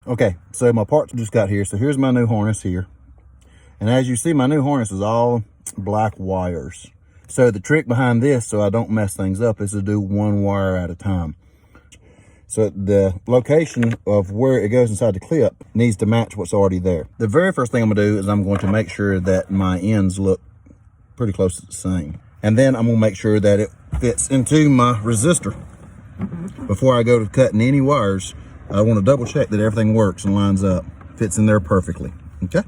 Okay, so my parts just got here. So here's my new harness here. And as you see, my new harness is all black wires. So the trick behind this, so I don't mess things up, is to do one wire at a time. So the location of where it goes inside the clip needs to match what's already there. The very first thing I'm gonna do is I'm going to make sure that my ends look pretty close to the same. And then I'm gonna make sure that it fits into my resistor. Before I go to cutting any wires, I wanna double check that everything works and lines up, fits in there perfectly, okay?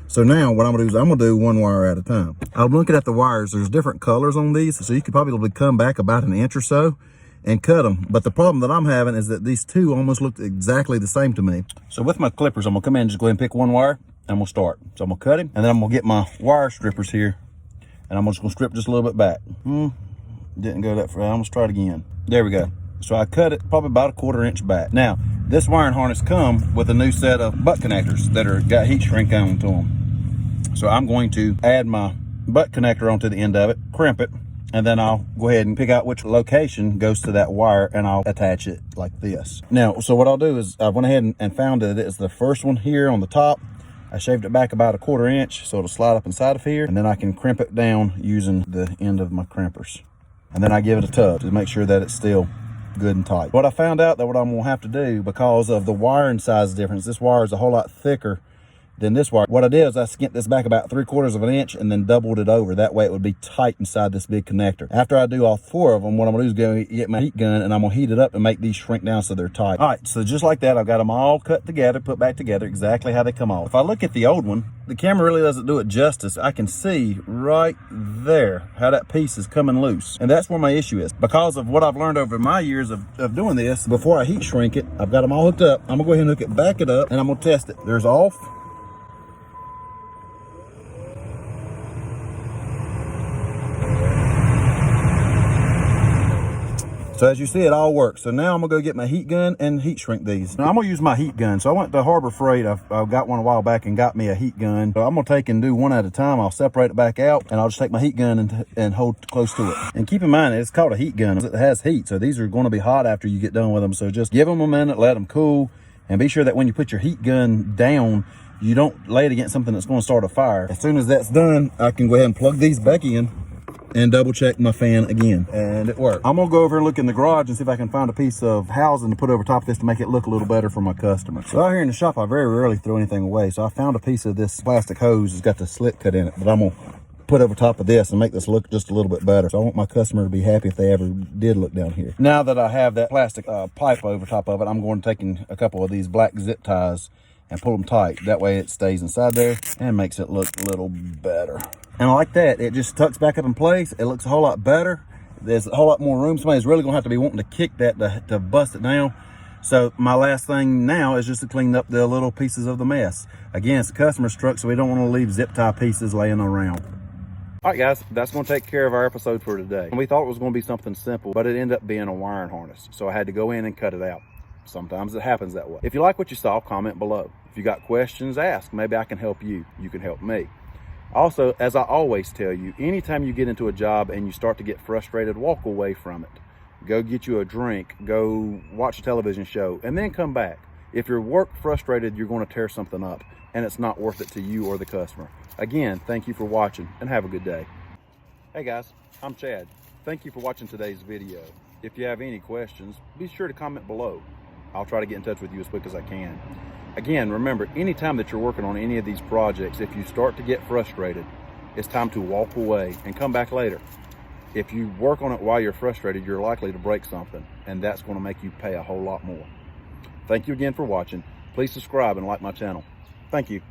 So now what I'm gonna do is I'm gonna do one wire at a time. I'm looking at the wires, there's different colors on these, so you could probably come back about an inch or so and cut them. But the problem that I'm having is that these two almost look exactly the same to me. So with my clippers, I'm gonna come in and just go ahead and pick one wire and we'll start. So I'm gonna cut him and then I'm gonna get my wire strippers here and I'm just gonna strip just a little bit back. Didn't go that far, I'm gonna try it again. There we go. So I cut it probably about a 1/4 inch back. Now, this wiring harness come with a new set of butt connectors that got heat shrink onto them. So I'm going to add my butt connector onto the end of it, crimp it, and then I'll go ahead and pick out which location goes to that wire and I'll attach it like this. Now, so what I'll do is I went ahead and found that it's the first one here on the top. I shaved it back about a 1/4 inch so it'll slide up inside of here, and then I can crimp it down using the end of my crimpers. And then I give it a tug to make sure that it's still good and tight. What I found out that what I'm gonna have to do, because of the wiring size difference, this wire is a whole lot thicker than this wire. What I did is I skint this back about 3/4 of an inch and then doubled it over. That way it would be tight inside this big connector. After I do all 4 of them, what I'm gonna do is go get my heat gun and I'm gonna heat it up and make these shrink down so they're tight. All right, so just like that, I've got them all cut together, put back together exactly how they come off. If I look at the old one, the camera really doesn't do it justice. I can see right there how that piece is coming loose. And that's where my issue is. Because of what I've learned over my years of doing this, before I heat shrink it, I've got them all hooked up. I'm gonna go ahead and hook it, back it up, and I'm gonna test it. There's off. So as you see, it all works. So now I'm gonna go get my heat gun and heat shrink these. Now I'm gonna use my heat gun. So I went to Harbor Freight. I've got one a while back and got me a heat gun. So I'm gonna take and do one at a time. I'll separate it back out and I'll just take my heat gun and hold close to it. And keep in mind, it's called a heat gun. It has heat. So these are gonna be hot after you get done with them. So just give them a minute, let them cool, and be sure that when you put your heat gun down, you don't lay it against something that's gonna start a fire. As soon as that's done, I can go ahead and plug these back in and double check my fan again, and it worked. I'm gonna go over and look in the garage and see if I can find a piece of housing to put over top of this to make it look a little better for my customers. So out here in the shop, I very rarely throw anything away. So I found a piece of this plastic hose that's got the slit cut in it, but I'm gonna put over top of this and make this look just a little bit better. So I want my customer to be happy if they ever did look down here. Now that I have that plastic pipe over top of it, I'm going to take in a couple of these black zip ties and pull them tight. That way it stays inside there and makes it look a little better. And like that, it just tucks back up in place. It looks a whole lot better. There's a whole lot more room. Somebody's really gonna have to be wanting to kick that to bust it down. So my last thing now is just to clean up the little pieces of the mess. Again, it's a customer's truck, so we don't wanna leave zip tie pieces laying around. All right, guys, that's gonna take care of our episode for today. We thought it was gonna be something simple, but it ended up being a wiring harness. So I had to go in and cut it out. Sometimes it happens that way. If you like what you saw, comment below. If you got questions, ask. Maybe I can help you. You can help me. Also, as I always tell you, anytime you get into a job and you start to get frustrated, walk away from it. Go get you a drink, go watch a television show, and then come back. If you're work frustrated, you're going to tear something up, and it's not worth it to you or the customer. Again, thank you for watching, and have a good day. Hey guys, I'm Chad. Thank you for watching today's video. If you have any questions, be sure to comment below. I'll try to get in touch with you as quick as I can. Again, remember, anytime that you're working on any of these projects, if you start to get frustrated, it's time to walk away and come back later. If you work on it while you're frustrated, you're likely to break something, and that's going to make you pay a whole lot more. Thank you again for watching. Please subscribe and like my channel. Thank you.